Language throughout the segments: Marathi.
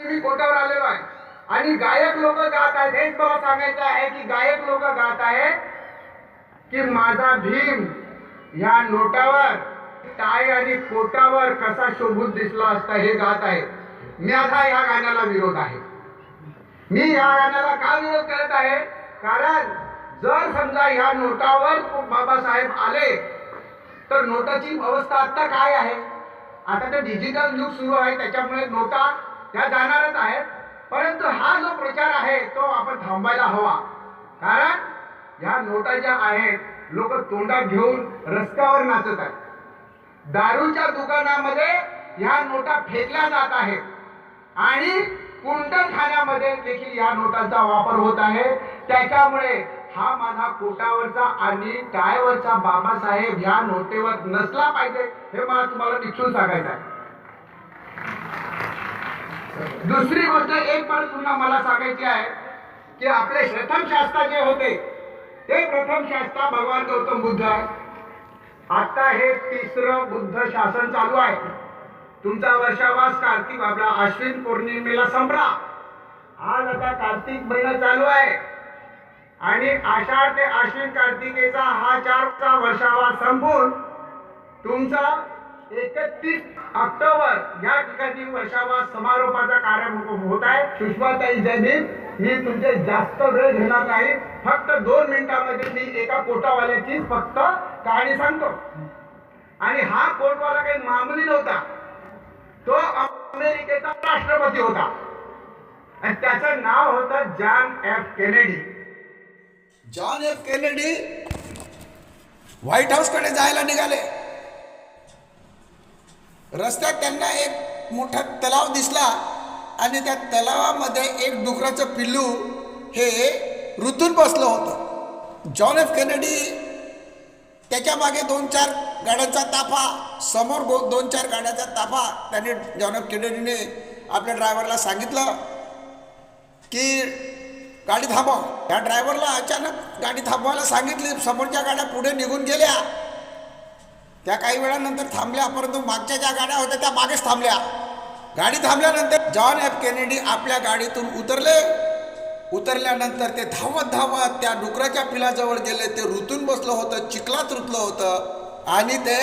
मी कोटावर आलेलो आहे आणि गायक लोक गात आहेत. हेच मला सांगायचं आहे की गायक लोक गात आहेत की माझा भीम ह्या नोटावर टाय आणि कोटावर कसा शोभून दिसला असता हे गात आहे. मी आता या गाण्याला विरोध आहे. मी या गाण्याला का विरोध करत आहे? कारण जर समजा ह्या नोटावर बाबासाहेब आले तर नोटाची अवस्था आता काय आहे? आता ते डिजिटल युग सुरू आहे, त्याच्यामुळे नोटा त्या जाणारच आहेत. परंतु हा जो प्रचार आहे तो आपण थांबायला हवा. कारण ह्या नोटा ज्या आहेत लोक तोंडात घेऊन रस्त्यावर नाचत आहेत. दारूच्या दुकानामध्ये ह्या नोटा फेकल्या जात आहेत आणि कुंडखान्यामध्ये देखील ह्या नोटांचा वापर होत आहे. त्याच्यामुळे हा माझा कोटावरचा आणि टायवरचा बाबासाहेब ह्या नोटेवर नसला पाहिजे हे मला तुम्हाला निश्चित सांगायचं आहे. दुसरी गोष्ट एक पण पुन्हा मला सांगायची आहे की आपले प्रथम शास्त्र जे होते ते प्रथम शास्त्र भगवान गौतम बुद्ध आहे. आता हे तिसरं बुद्ध शासन चालू आहे. तुमचा वर्षावास कार्तिक आपला अश्विन पौर्णिमेला संपला. आज आता कार्तिक महिना चालू आहे आणि आषाढ ते अश्विन कार्तिकेचा हा 4चा वर्षावास संपून तुमचा 31 ऑक्टोबर या ठिकाणी वर्षावास समारोपाचा कार्यक्रम होत आहे. सुषमाताई जय भीम. मी तुमचे जास्त वेळ घेणार नाही. फक्त 2 मिनिटांमध्ये मी एका कोटावाल्याची फक्त कहाणी सांगतो. आणि हा कोटवाला काही मामूली नव्हता. तो अमेरिकेचा राष्ट्रपती होता आणि त्याचं नाव होतं John F Kennedy. John F Kennedy white house कडे जायला निघाले. रस्त्यात त्यांना एक मोठा तलाव दिसला आणि त्या तलावामध्ये एक डुकराचं पिल्लू हे ऋतून बसलं होतं. जॉन एफ केनेडी त्याच्या मागे 2-4 गाड्यांचा ताफा, समोर 2-4 गाड्यांचा ताफा. त्यांनी जॉन एफ केनेडीने आपल्या ड्रायव्हरला सांगितलं की गाडी थांबव. त्या ड्रायव्हरला अचानक गाडी थांबवायला सांगितली. समोरच्या गाड्या पुढे निघून गेल्या. त्या काही वेळानंतर थांबल्या, परंतु मागच्या ज्या गाड्या होत्या त्या मागेच थांबल्या. गाडी थांबल्यानंतर जॉन एफ केनेडी आपल्या गाडीतून उतरल्यानंतर ते धावत त्या डुकराच्या पिलाजवळ गेले. ते ऋतून बसलं होतं, चिखलात रुतलं होतं आणि ते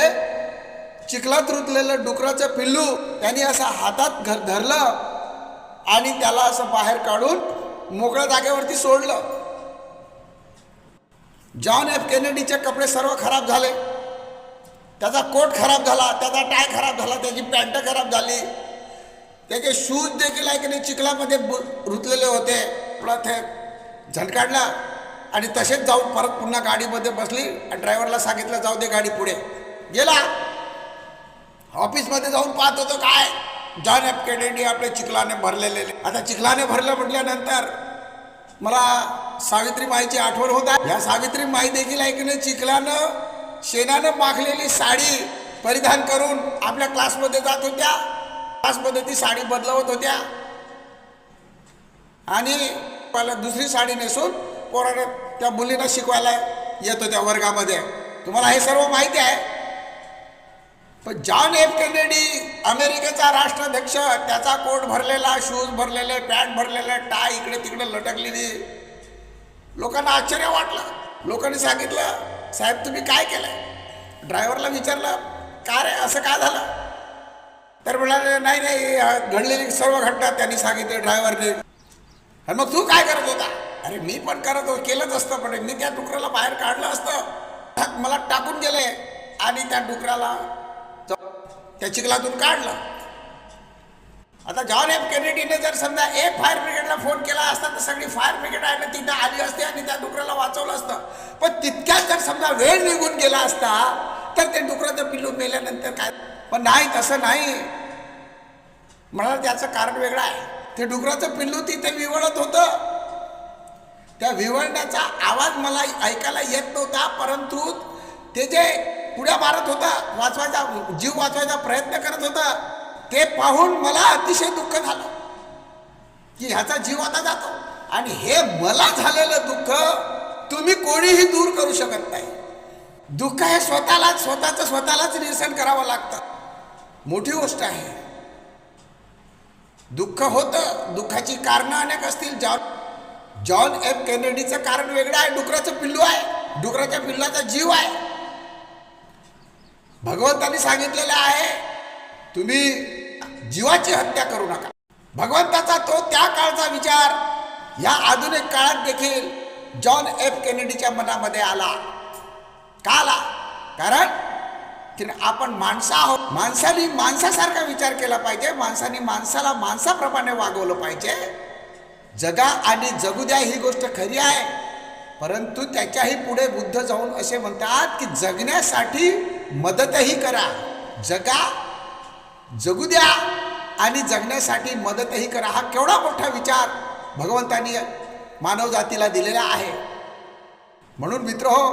चिखलात रुतलेलं डुकराचं पिल्लू त्यांनी असं हातात धरलं आणि त्याला असं बाहेर काढून मोकळ्या जागेवरती सोडलं. जॉन एफ केनेडीचे कपडे सर्व खराब झाले. त्याचा कोट खराब झाला, त्याचा टाय खराब झाला, त्याची पॅन्ट खराब झाली, त्याचे शूज देखील आहे की नाही चिखलामध्ये रुतलेले होते. थोडा ते झटकाडला आणि तसेच जाऊन परत पुन्हा गाडीमध्ये बसली आणि ड्रायव्हरला सांगितलं जाऊ दे, गाडी पुढे गेला. ऑफिसमध्ये जाऊन पाहत होतो काय जॉन एफ केनेडी आपले चिखलाने भरलेले. आता चिखलाने भरलं म्हटल्यानंतर मला सावित्रीमाईची आठवण होत आहे. या सावित्रीमाई देखील आहे की नाही चिखलानं शेणानं माखलेली साडी परिधान करून आपल्या क्लासमध्ये जात होत्या. क्लासमध्ये ती साडी बदलवत होत्या आणि मला दुसरी साडी नेसून पोरांना त्या मुलींना शिकवायला येत होत्या वर्गामध्ये. तुम्हाला हे सर्व माहिती आहे. पण जॉन एफ केनेडी अमेरिकेचा राष्ट्राध्यक्ष, त्याचा कोट भरलेला, शूज भरलेले, पॅन्ट भरलेले, टाय इकडे तिकडे लटकलेली. लोकांना आश्चर्य वाटलं. लोकांनी सांगितलं साहेब तुम्ही काय केलंय? ड्रायव्हरला विचारलं का रे असं काय झालं? तर म्हणाले नाही घडलेली सर्व घटना त्यांनी सांगितले ड्रायव्हरने. आणि मग तू काय करत होता? अरे मी पण करत होतो, केलंच असतं, पण मी त्या डुकराला बाहेर काढलं असतं. मला टाकून गेले आणि त्या डुकराला त्या चिखलातून काढलं. आता जॉन एफ केनेडीने जर समजा एक फायर ब्रिगेडला फोन केला असता तर सगळी फायर ब्रिगेड आहे ना तिथं आली असते आणि त्या डुकराला वाचवलं असतं. पण तितक्यात जर समजा वेळ निघून गेला असता तर ते डुकराचं पिल्लू मेल्यानंतर काय? पण नाही, तसं नाही. मला त्याचं कारण वेगळं आहे. ते डुकराचं पिल्लू तिथे विवळत होतं. त्या विवळण्याचा आवाज मला ऐकायला येत नव्हता, परंतु ते जे पुढ्या मारत होता, जीव वाचवायचा प्रयत्न करत होता, ते पाहून मला अतिशय दुःख झालं की ह्याचा जीव आता जातो. आणि हे मला झालेलं दुःख तुम्ही कोणीही दूर करू शकत नाही. दुःख हे स्वतःलाच निरसन करावं लागतं. मोठी गोष्ट आहे. दुःख होतं, दुःखाची कारणं अनेक असतील. जॉन एफ केनेडीचं कारण वेगळं आहे. डुकराचं पिल्लू आहे, डुकराच्या पिल्लाचा जीव आहे. भगवंतांनी सांगितलेलं आहे तुम्ही जीवाची हत्या करू नका. भगवंताचा तो त्या काळचा विचार या आधुनिक काळात देखील जॉन एफ केनेडीच्या मनामध्ये आला. का आला? कारण की आपण माणसं आहोत. माणसाने माणसासारखा विचार केला पाहिजे. माणसाने माणसाला माणसाप्रमाणे वागवलं पाहिजे. जगा आणि जगू द्या ही गोष्ट खरी आहे, परंतु त्याच्याही पुढे बुद्ध जाऊन असे म्हणतात की जगण्यासाठी मदतही करा. जगा, जगू द्या आणि जगण्यासाठी मदतही करा. हा केवढा मोठा विचार भगवंतांनी मानवजातीला दिलेला आहे. म्हणून मित्रहो,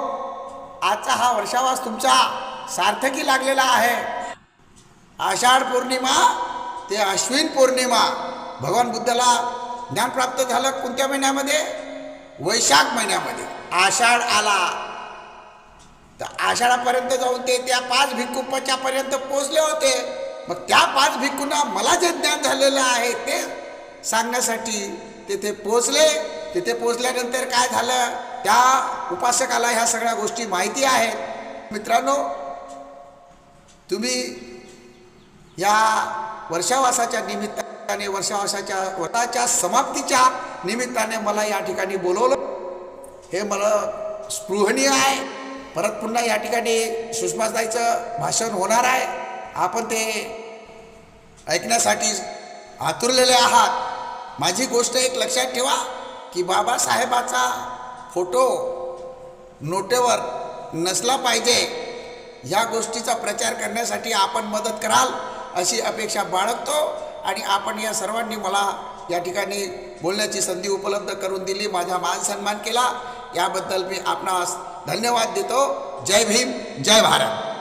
आजचा हा वर्षावास तुमचा सार्थकी लागलेला आहे. आषाढ पौर्णिमा ते अश्विन पौर्णिमा. भगवान बुद्धाला ज्ञान प्राप्त झालं कोणत्या महिन्यामध्ये? वैशाख महिन्यामध्ये. आषाढ आला तर आषाढापर्यंत जाऊन ते त्या 5 भिक्खूंच्या पर्यंत पोचले होते. मग त्या 5 भिक्खूंना मला जे ज्ञान झालेलं आहे ते सांगण्यासाठी तिथे पोचले. तिथे पोचल्यानंतर काय झालं, त्या उपासकाला ह्या सगळ्या गोष्टी माहिती आहेत. मित्रांनो, तुम्ही या वर्षावासाच्या निमित्ताने, वर्षाच्या समाप्तीच्या निमित्ताने मला या ठिकाणी बोलवलं, हे मला स्पृहणीय आहे. परत पुन्हा या ठिकाणी सुषमाताईचं भाषण होणार आहे. आपण ते ऐकण्यासाठी आतुरलेले आहात. माझी गोष्ट एक लक्षात ठेवा की बाबासाहेबाचा फोटो नोटेवर नसला पाहिजे. ह्या गोष्टीचा प्रचार करण्यासाठी आपण मदत कराल अशी अपेक्षा बाळगतो. आणि आपण या सर्वांनी मला या ठिकाणी बोलण्याची संधी उपलब्ध करून दिली, माझा मान सन्मान केला, याबद्दल मी आपणास धन्यवाद देतो. जय भीम, जय भारत.